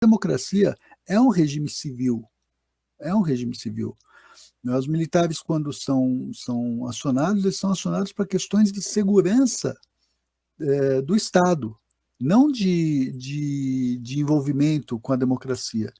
democracia é um regime civil, é um regime civil. Os militares, quando são acionados, eles são acionados para questões de segurança do Estado, não de envolvimento com a democracia.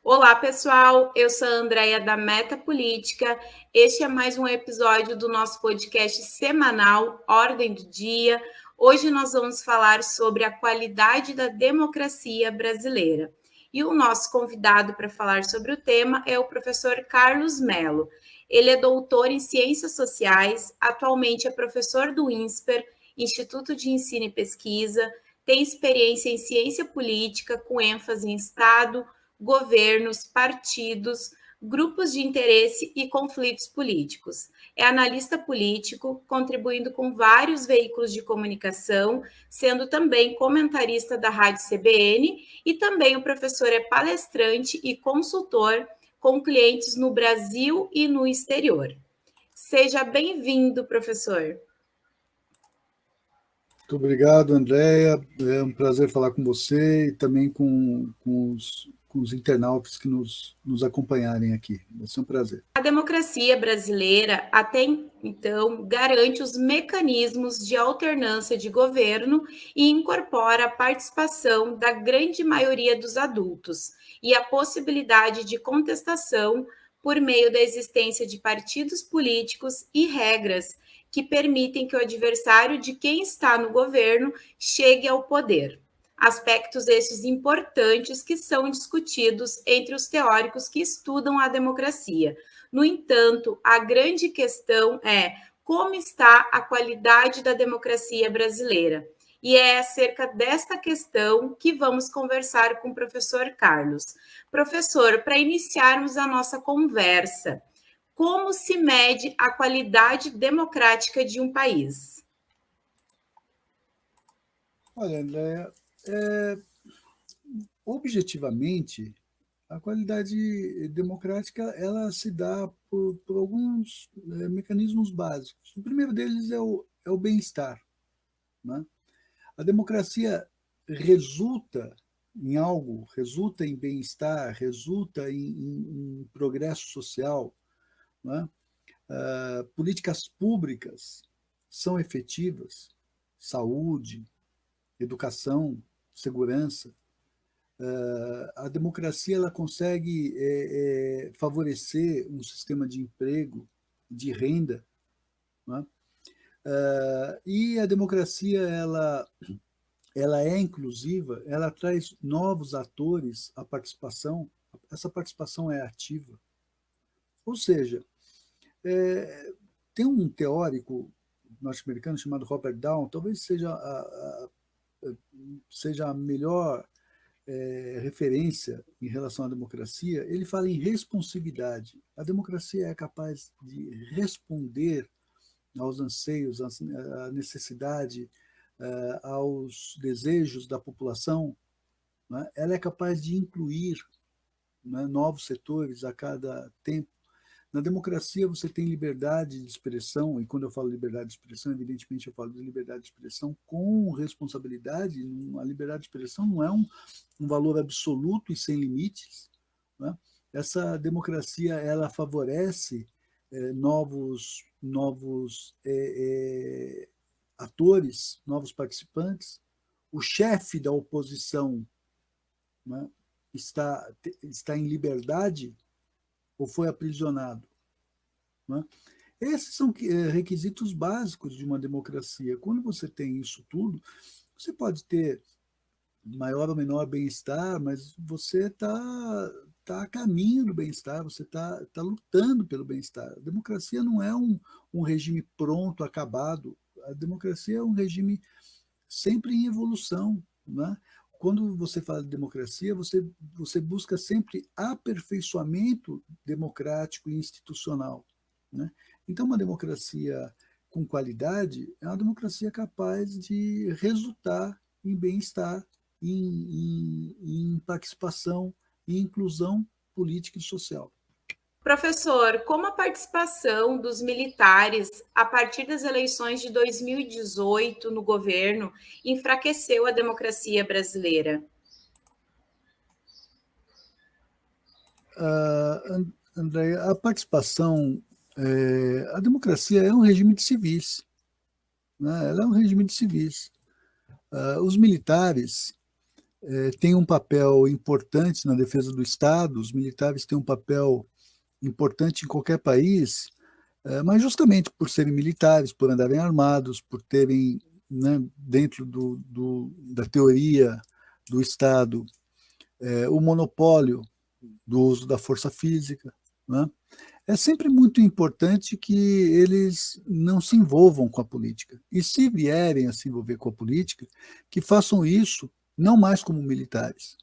Olá, pessoal. Eu sou a Andréia da Meta Política. Este é mais um episódio do nosso podcast semanal Ordem do Dia. Hoje nós vamos falar sobre a qualidade da democracia brasileira. E o nosso convidado para falar sobre o tema é o professor Carlos Mello. Ele é doutor em Ciências Sociais, atualmente é professor do INSPER, Instituto de Ensino e Pesquisa, tem experiência em ciência política com ênfase em Estado, governos, partidos, grupos de interesse e conflitos políticos. É analista político, contribuindo com vários veículos de comunicação, sendo também comentarista da Rádio CBN e também o professor é palestrante e consultor com clientes no Brasil e no exterior. Seja bem-vindo, professor. Muito obrigado, Andréia. É um prazer falar com você e também com os internautas que nos acompanharem aqui. Vai ser um prazer. A democracia brasileira, até então, garante os mecanismos de alternância de governo e incorpora a participação da grande maioria dos adultos e a possibilidade de contestação por meio da existência de partidos políticos e regras que permitem que o adversário de quem está no governo chegue ao poder. Aspectos esses importantes que são discutidos entre os teóricos que estudam a democracia. No entanto, a grande questão é como está a qualidade da democracia brasileira. E é acerca desta questão que vamos conversar com o professor Carlos. Professor, para iniciarmos a nossa conversa, como se mede a qualidade democrática de um país? Olha, Andréia, objetivamente, a qualidade democrática ela se dá por alguns mecanismos básicos. O primeiro deles é o bem-estar, né? A democracia resulta em algo, resulta em bem-estar, resulta em progresso social, né? Políticas públicas são efetivas, saúde, educação, segurança. A democracia ela consegue favorecer um sistema de emprego, de renda, né? E a democracia ela é inclusiva, ela traz novos atores à participação, essa participação é ativa. Ou seja, tem um teórico norte-americano chamado Robert Down, talvez seja a melhor referência em relação à democracia. Ele fala em responsividade. A democracia é capaz de responder aos anseios, à necessidade, aos desejos da população, né? Ela é capaz de incluir, né, novos setores a cada tempo. Na democracia você tem liberdade de expressão, e quando eu falo liberdade de expressão, evidentemente eu falo de liberdade de expressão com responsabilidade. A liberdade de expressão não é um valor absoluto e sem limites, né? Essa democracia ela favorece novos atores, novos participantes. O chefe da oposição, né, está em liberdade ou foi aprisionado, né? Esses são requisitos básicos de uma democracia. Quando você tem isso tudo, você pode ter maior ou menor bem-estar, mas você está a caminho do bem-estar, você está lutando pelo bem-estar. A democracia não é um regime pronto, acabado. A democracia é um regime sempre em evolução, né? Quando você fala de democracia, você busca sempre aperfeiçoamento democrático e institucional, né? Então, uma democracia com qualidade é uma democracia capaz de resultar em bem-estar, em participação e inclusão política e social. Professor, como a participação dos militares a partir das eleições de 2018 no governo enfraqueceu a democracia brasileira? André, a participação, a democracia é um regime de civis, né? Ela é um regime de civis. Os militares têm um papel importante na defesa do Estado, os militares têm um papel importante em qualquer país, mas justamente por serem militares, por andarem armados, por terem, né, dentro da teoria do Estado, o monopólio do uso da força física, né? É sempre muito importante que eles não se envolvam com a política. E se vierem a se envolver com a política, que façam isso não mais como militares.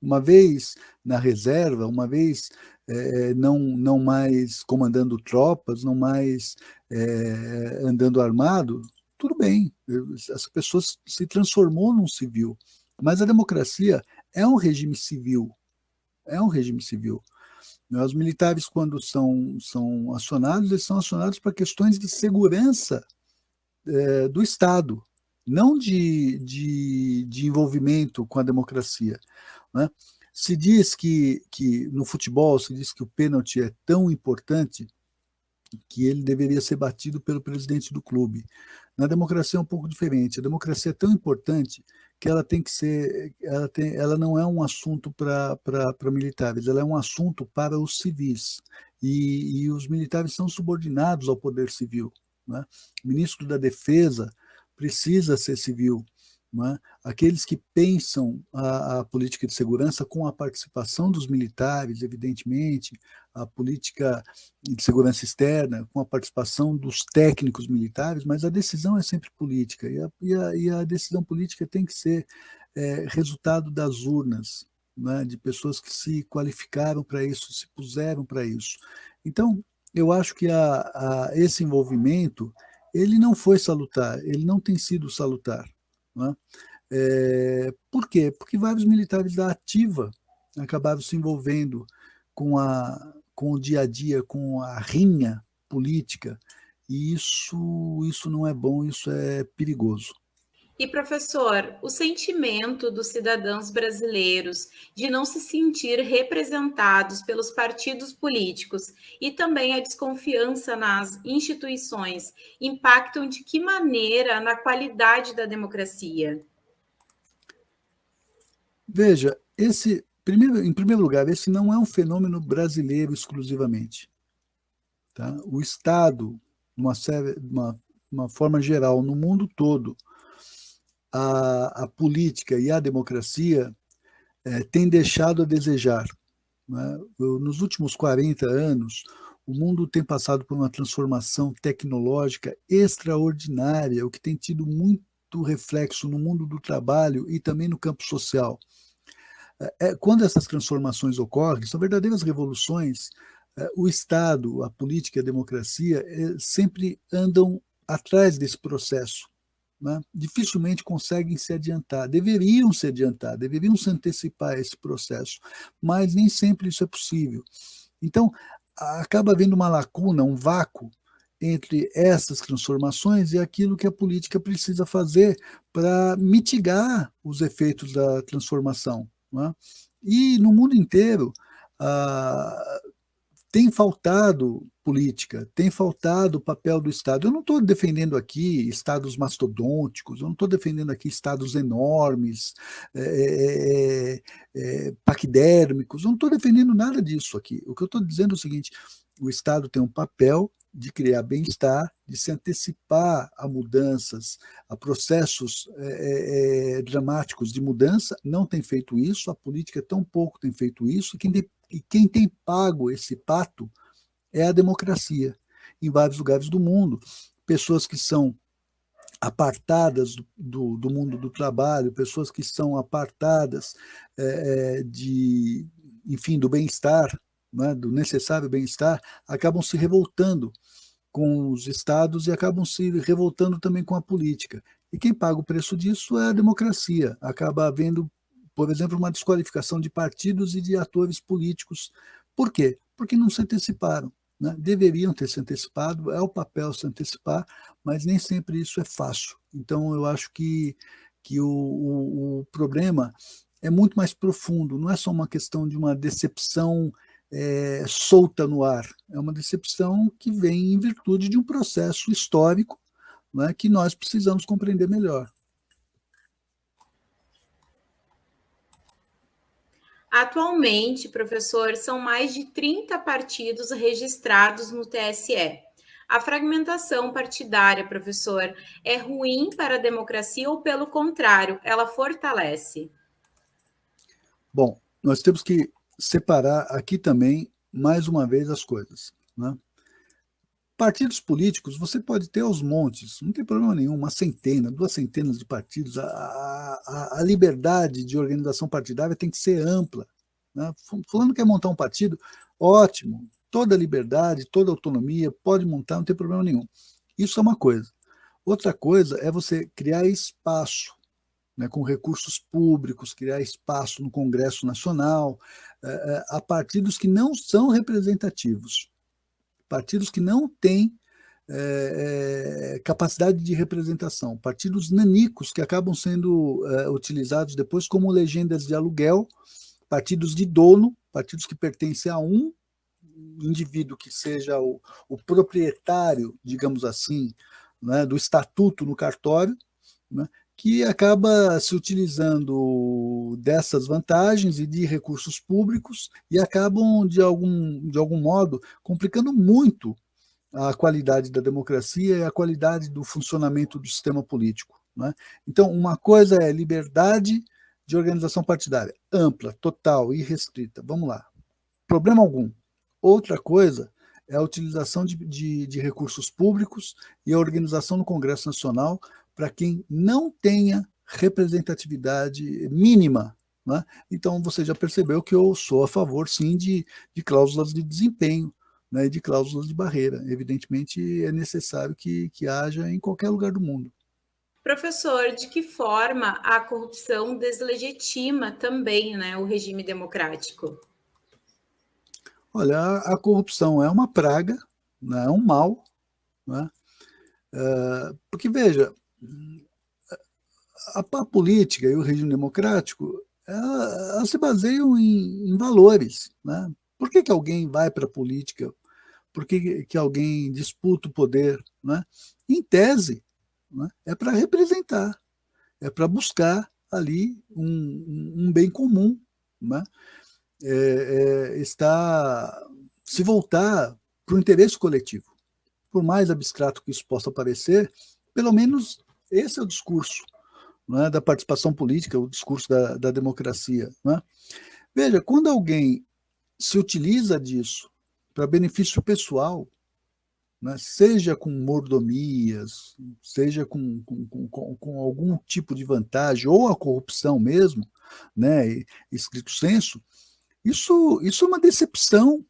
Uma vez na reserva, uma vez não mais comandando tropas, não mais andando armado, tudo bem, essa pessoa se transformou num civil. Mas a democracia é um regime civil, é um regime civil. Os militares, quando são acionados, eles são acionados para questões de segurança do Estado, não de envolvimento com a democracia, né? Se diz que no futebol, se diz que o pênalti é tão importante que ele deveria ser batido pelo presidente do clube. Na democracia é um pouco diferente. A democracia é tão importante que ela tem que ser, ela não é um assunto para militares, ela é um assunto para os civis. E os militares são subordinados ao poder civil, né? O ministro da Defesa precisa ser civil, né? Aqueles que pensam a política de segurança com a participação dos militares, evidentemente, a política de segurança externa, com a participação dos técnicos militares, mas a decisão é sempre política, e a decisão política tem que ser resultado das urnas, né, de pessoas que se qualificaram para isso, se puseram para isso. Então, eu acho que esse envolvimento, ele não foi salutar, ele não tem sido salutar, né? Por quê? Porque vários militares da ativa acabaram se envolvendo com o dia a dia, com a rinha política, e isso não é bom, isso é perigoso. E, professor, o sentimento dos cidadãos brasileiros de não se sentir representados pelos partidos políticos e também a desconfiança nas instituições impactam de que maneira na qualidade da democracia? Veja, em primeiro lugar, esse não é um fenômeno brasileiro exclusivamente. Tá? O Estado, uma forma geral, no mundo todo, a política e a democracia têm deixado a desejar, né? Nos últimos 40 anos, o mundo tem passado por uma transformação tecnológica extraordinária, o que tem tido muito reflexo no mundo do trabalho e também no campo social. Quando essas transformações ocorrem, são verdadeiras revoluções, o Estado, a política e a democracia sempre andam atrás desse processo, né? Dificilmente conseguem se adiantar, deveriam se adiantar, deveriam se antecipar a esse processo, mas nem sempre isso é possível. Então, acaba havendo uma lacuna, um vácuo entre essas transformações e aquilo que a política precisa fazer para mitigar os efeitos da transformação, né? E no mundo inteiro, tem faltado política, tem faltado o papel do Estado. Eu não estou defendendo aqui estados mastodônticos, eu não estou defendendo aqui estados enormes, paquidérmicos, eu não estou defendendo nada disso aqui. O que eu estou dizendo é o seguinte: o Estado tem um papel de criar bem-estar, de se antecipar a mudanças, a processos dramáticos de mudança, não tem feito isso, a política tão pouco tem feito isso, e quem tem pago esse pato é a democracia. Em vários lugares do mundo, pessoas que são apartadas do mundo do trabalho, pessoas que são apartadas enfim, do bem-estar, né, do necessário bem-estar, acabam se revoltando com os estados e acabam se revoltando também com a política. E quem paga o preço disso é a democracia. Acaba havendo, por exemplo, uma desqualificação de partidos e de atores políticos. Por quê? porque não se anteciparam, né? Deveriam ter se antecipado, é o papel se antecipar, mas nem sempre isso é fácil. Então, eu acho que o problema é muito mais profundo, não é só uma questão de uma decepção solta no ar, é uma decepção que vem em virtude de um processo histórico, né, que nós precisamos compreender melhor. Atualmente, professor, são mais de 30 partidos registrados no TSE. A fragmentação partidária, professor, é ruim para a democracia ou, pelo contrário, ela fortalece? Bom, nós temos que separar aqui também, mais uma vez, as coisas, né? Partidos políticos, você pode ter aos montes, não tem problema nenhum, uma centena, 2 centenas de partidos, a liberdade de organização partidária tem que ser ampla, né? Fulano quer montar um partido, ótimo, toda liberdade, toda autonomia, pode montar, não tem problema nenhum. Isso é uma coisa. Outra coisa é você criar espaço, né, com recursos públicos, criar espaço no Congresso Nacional, a partidos que não são representativos, partidos que não têm capacidade de representação, partidos nanicos que acabam sendo utilizados depois como legendas de aluguel, partidos de dono, partidos que pertencem a um indivíduo que seja o proprietário, digamos assim, né, do estatuto no cartório, né, que acaba se utilizando dessas vantagens e de recursos públicos e acabam, de algum modo, complicando muito a qualidade da democracia e a qualidade do funcionamento do sistema político, né? Então, uma coisa é liberdade de organização partidária, ampla, total, irrestrita, vamos lá, problema algum. Outra coisa é a utilização de recursos públicos e a organização no Congresso Nacional para quem não tenha representatividade mínima, né? Então, você já percebeu que eu sou a favor, sim, de cláusulas de desempenho, né, de cláusulas de barreira. Evidentemente, é necessário que haja em qualquer lugar do mundo. Professor, de que forma a corrupção deslegitima também, né, o regime democrático? Olha, a corrupção é uma praga, né, é um mal, né? Porque, veja, a política e o regime democrático elas se baseiam em valores, né? Por que alguém vai para a política? Por que alguém disputa o poder, né? Em tese, né, é para representar, é para buscar ali um bem comum, né? Está se voltar para o interesse coletivo. Por mais abstrato que isso possa parecer, pelo menos esse é o discurso, né, da participação política, o discurso da democracia, né? Veja, quando alguém se utiliza disso para benefício pessoal, né, seja com mordomias, seja com algum tipo de vantagem, ou a corrupção mesmo, né, estrito senso, isso é uma decepção,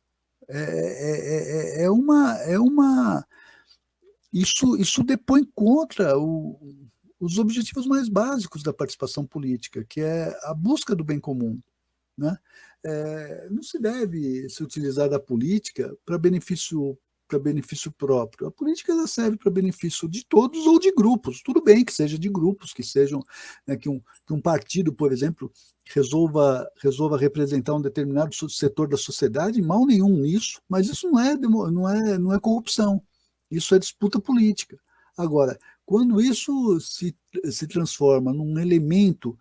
isso depõe contra os objetivos mais básicos da participação política, que é a busca do bem comum, né? Não se deve se utilizar da política para benefício próprio. A política ela serve para benefício de todos ou de grupos. Tudo bem que seja de grupos, que sejam, né, que um partido, por exemplo, resolva representar um determinado setor da sociedade, mal nenhum nisso, mas isso não é corrupção. Isso é disputa política. Agora, quando isso se transforma num elemento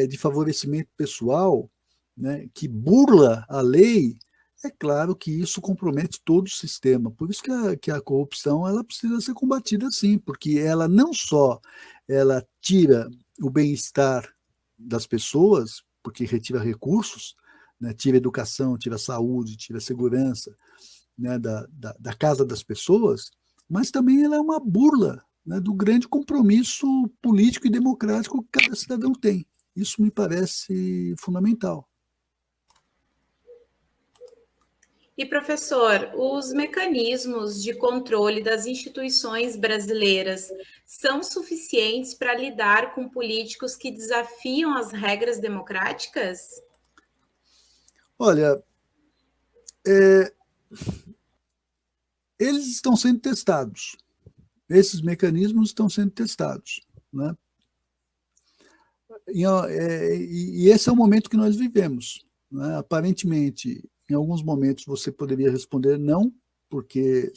de favorecimento pessoal, né, que burla a lei, é claro que isso compromete todo o sistema. Por isso que a corrupção ela precisa ser combatida sim, porque ela não só ela tira o bem-estar das pessoas, porque retira recursos, né, tira educação, tira saúde, tira segurança, né, da casa das pessoas, mas também ela é uma burla, né, do grande compromisso político e democrático que cada cidadão tem. Isso me parece fundamental. E, professor, os mecanismos de controle das instituições brasileiras são suficientes para lidar com políticos que desafiam as regras democráticas? Olha, eles estão sendo testados. Esses mecanismos estão sendo testados, né? E esse é o momento que nós vivemos, né? Aparentemente, em alguns momentos você poderia responder não, porque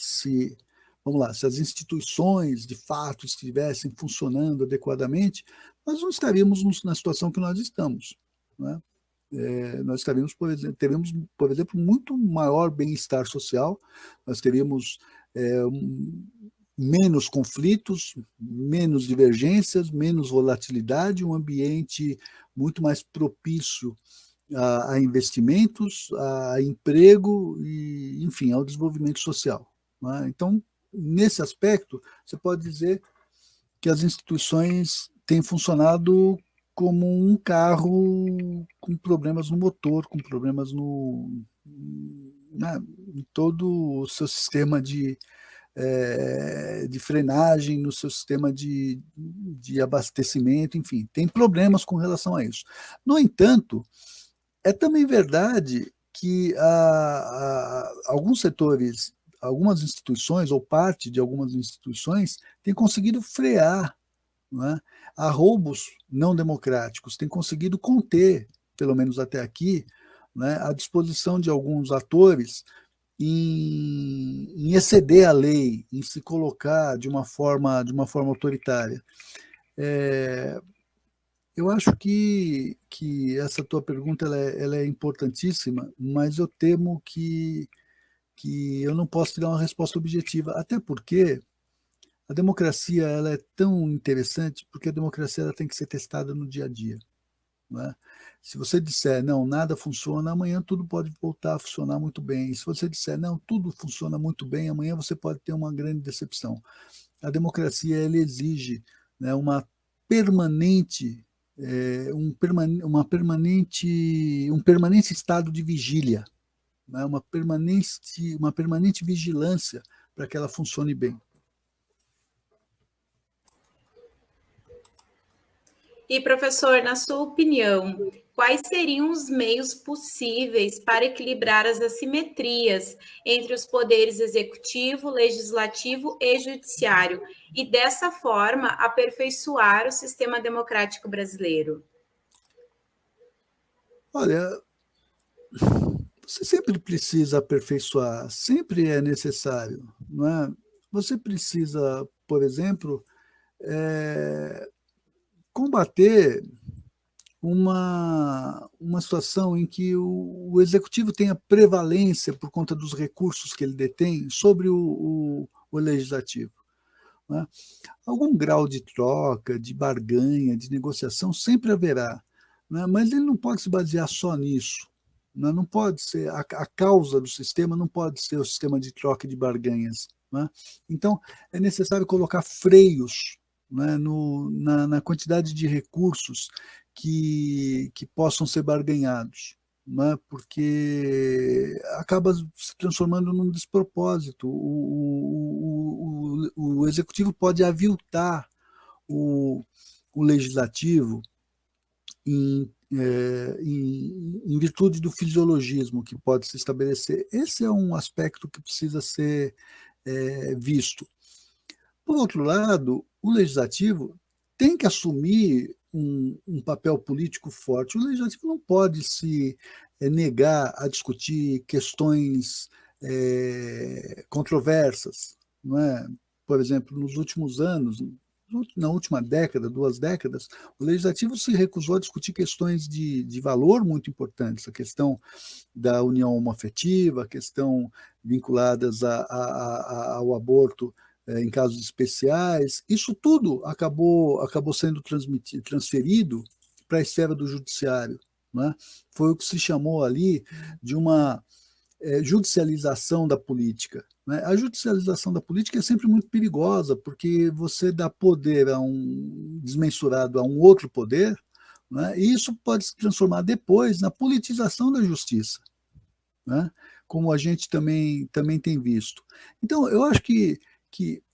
vamos lá, se as instituições de fato estivessem funcionando adequadamente, nós não estaríamos na situação que nós estamos, né? Nós teríamos, por exemplo, muito maior bem-estar social, nós teríamos menos conflitos, menos divergências, menos volatilidade, um ambiente muito mais propício a investimentos, a emprego e, enfim, ao desenvolvimento social, né? Então, nesse aspecto, você pode dizer que as instituições têm funcionado como um carro com problemas no motor, com problemas em todo o seu sistema de frenagem, no seu sistema de abastecimento, enfim, tem problemas com relação a isso. No entanto, é também verdade que alguns setores, algumas instituições, ou parte de algumas instituições, têm conseguido frear, né, a roubos não democráticos, têm conseguido conter, pelo menos até aqui, né, a disposição de alguns atores em exceder a lei, em se colocar de uma forma autoritária. Eu acho que essa tua pergunta ela é importantíssima, mas eu temo que eu não posso te dar uma resposta objetiva, até porque a democracia ela é tão interessante, porque a democracia ela tem que ser testada no dia a dia, né? Se você disser, não, nada funciona, amanhã tudo pode voltar a funcionar muito bem. E se você disser, não, tudo funciona muito bem, amanhã você pode ter uma grande decepção. A democracia ela exige, né, uma permanente, um permanente estado de vigília, né, uma permanente vigilância para que ela funcione bem. E, professor, na sua opinião, quais seriam os meios possíveis para equilibrar as assimetrias entre os poderes executivo, legislativo e judiciário, e dessa forma aperfeiçoar o sistema democrático brasileiro? Olha, você sempre precisa aperfeiçoar, sempre é necessário, não é? Você precisa, por exemplo, combater uma situação em que o executivo tenha prevalência por conta dos recursos que ele detém sobre o legislativo, né? Algum grau de troca, de barganha, de negociação sempre haverá, né? Mas ele não pode se basear só nisso, né? Não pode ser, a causa do sistema não pode ser o sistema de troca e de barganhas, né? Então, é necessário colocar freios, né, na quantidade de recursos que possam ser barganhados, né, porque acaba se transformando num despropósito. O executivo pode aviltar o legislativo em virtude do fisiologismo que pode se estabelecer. Esse é um aspecto que precisa ser visto. Por outro lado, o legislativo tem que assumir um papel político forte. O legislativo não pode se negar a discutir questões controversas, não é? Por exemplo, nos últimos anos, na última década, 2 décadas, o legislativo se recusou a discutir questões de valor muito importantes, a questão da união homoafetiva, a questão vinculadas ao aborto em casos especiais. Isso tudo acabou sendo transferido para a esfera do judiciário, né? Foi o que se chamou ali de uma judicialização da política, né? A judicialização da política é sempre muito perigosa, porque você dá poder desmensurado a um outro poder, né? E isso pode se transformar depois na politização da justiça, né? Como a gente também tem visto. Então, eu acho que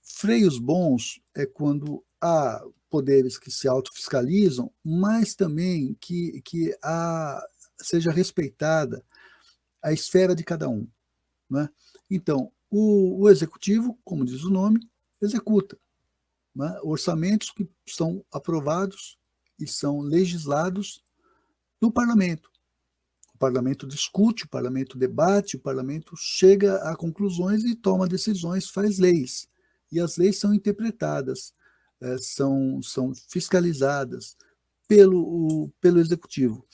freios bons é quando há poderes que se autofiscalizam, mas também que seja respeitada a esfera de cada um. né? Então, o executivo, como diz o nome, executa, né? Orçamentos que são aprovados e são legislados no parlamento. O parlamento discute, o parlamento debate, o parlamento chega a conclusões e toma decisões, faz leis. E as leis são interpretadas, são fiscalizadas pelo executivo.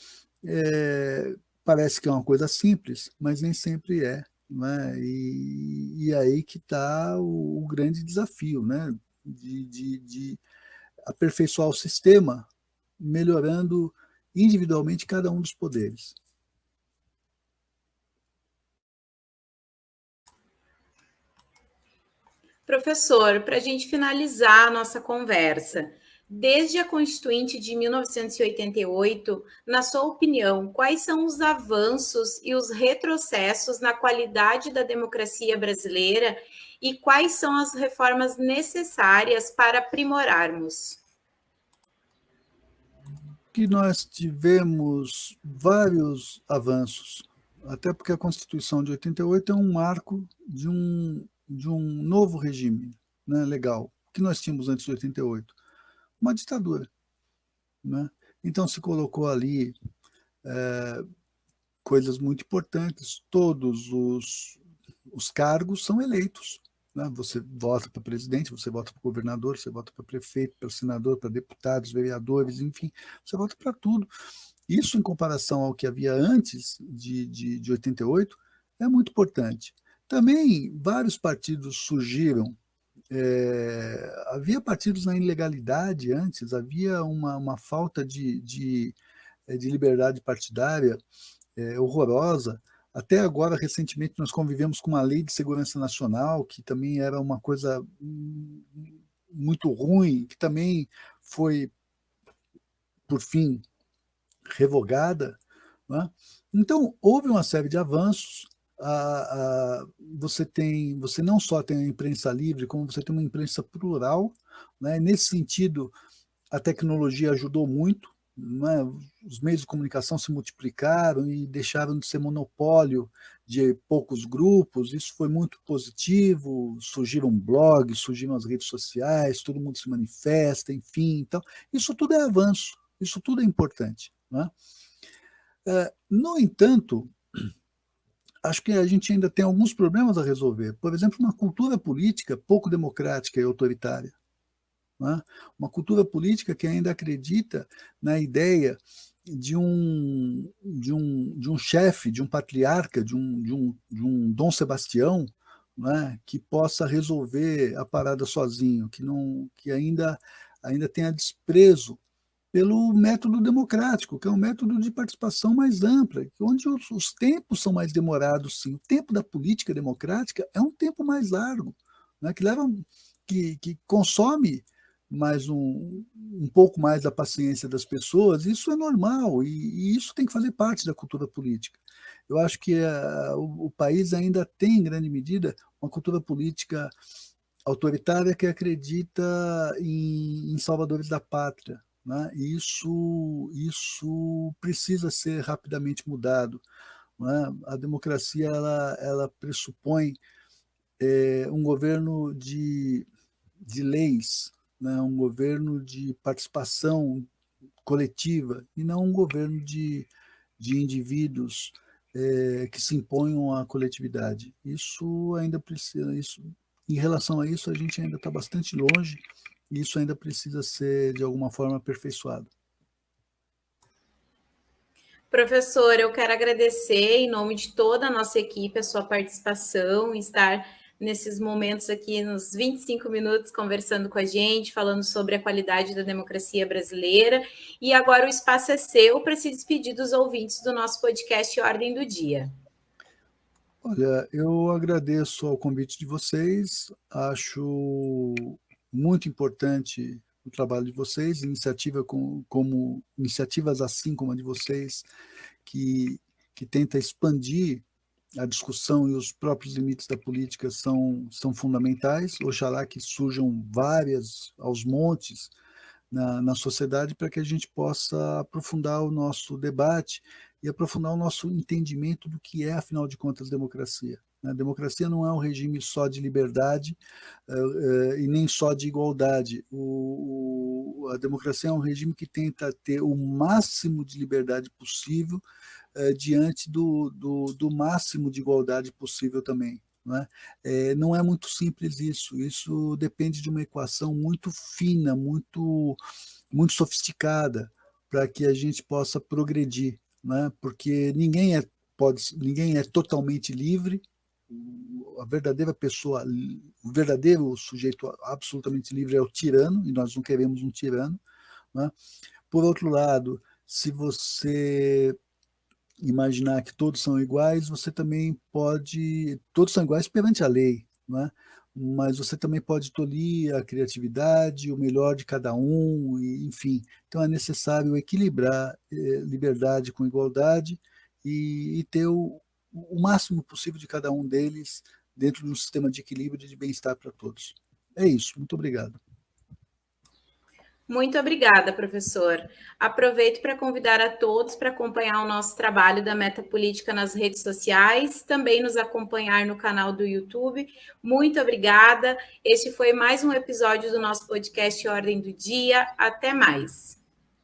Parece que é uma coisa simples, mas nem sempre é. Né? E aí que está o grande desafio, né? de aperfeiçoar o sistema, melhorando individualmente cada um dos poderes. Professor, para a gente finalizar a nossa conversa, desde a Constituinte de 1988, na sua opinião, quais são os avanços e os retrocessos na qualidade da democracia brasileira e quais são as reformas necessárias para aprimorarmos? Que nós tivemos vários avanços, até porque a Constituição de 88 é um marco de um novo regime, né, legal. O que nós tínhamos antes de 88? Uma ditadura. Né? Então se colocou ali coisas muito importantes, todos os cargos são eleitos. Né? Você vota para presidente, você vota para governador, você vota para prefeito, para senador, para deputados, vereadores, enfim, você vota para tudo. Isso, em comparação ao que havia antes de 88, é muito importante. Também vários partidos surgiram. Havia partidos na ilegalidade antes, havia uma falta de liberdade partidária horrorosa. Até agora, recentemente, nós convivemos com uma lei de segurança nacional, que também era uma coisa muito ruim, que também foi, por fim, revogada. Né? Então, houve uma série de avanços. Você não só tem a imprensa livre, como você tem uma imprensa plural. Né? Nesse sentido, a tecnologia ajudou muito. Né? Os meios de comunicação se multiplicaram e deixaram de ser monopólio de poucos grupos. Isso foi muito positivo. Surgiram blogs, surgiram as redes sociais, todo mundo se manifesta, enfim. Então, isso tudo é avanço, isso tudo é importante. Né? No entanto, acho que a gente ainda tem alguns problemas a resolver. Por exemplo, uma cultura política pouco democrática e autoritária. Né? Uma cultura política que ainda acredita na ideia de um chefe, de um patriarca, de um Dom Sebastião, né? Que possa resolver a parada sozinho, que ainda tenha desprezo pelo método democrático, que é um método de participação mais ampla, onde os tempos são mais demorados, sim. O tempo da política democrática é um tempo mais largo, né, que consome mais um pouco mais da paciência das pessoas. Isso é normal, e isso tem que fazer parte da cultura política. Eu acho que o país ainda tem, em grande medida, uma cultura política autoritária que acredita em salvadores da pátria. Né? Isso precisa ser rapidamente mudado. Né? A democracia ela pressupõe um governo de leis, né? Um governo de participação coletiva, e não um governo de indivíduos que se imponham à coletividade. Isso ainda precisa, em relação a isso, a gente ainda está bastante longe, e isso ainda precisa ser, de alguma forma, aperfeiçoado. Professor, eu quero agradecer, em nome de toda a nossa equipe, a sua participação, estar nesses momentos aqui, nos 25 minutos, conversando com a gente, falando sobre a qualidade da democracia brasileira. E agora o espaço é seu para se despedir dos ouvintes do nosso podcast Ordem do Dia. Olha, eu agradeço ao convite de vocês, acho muito importante o trabalho de vocês, como iniciativas assim como a de vocês, que tenta expandir a discussão, e os próprios limites da política são fundamentais. Oxalá que surjam várias aos montes na sociedade, para que a gente possa aprofundar o nosso debate e aprofundar o nosso entendimento do que é, afinal de contas, democracia. A democracia não é um regime só de liberdade e nem só de igualdade. A democracia é um regime que tenta ter o máximo de liberdade possível diante do máximo de igualdade possível também. Não é muito simples isso depende de uma equação muito fina, muito sofisticada, para que a gente possa progredir, porque ninguém é totalmente livre. A verdadeira pessoa, o verdadeiro sujeito absolutamente livre é o tirano, e nós não queremos um tirano. Por outro lado, se você imaginar que todos são iguais, você também pode... Todos são iguais perante a lei, mas você também pode tolir a criatividade, o melhor de cada um, enfim. Então é necessário equilibrar liberdade com igualdade e ter o máximo possível de cada um deles dentro de um sistema de equilíbrio e de bem-estar para todos. É isso, muito obrigado. Muito obrigada, professor. Aproveito para convidar a todos para acompanhar o nosso trabalho da Meta Política nas redes sociais, também nos acompanhar no canal do YouTube. Muito obrigada. Este foi mais um episódio do nosso podcast Ordem do Dia. Até mais.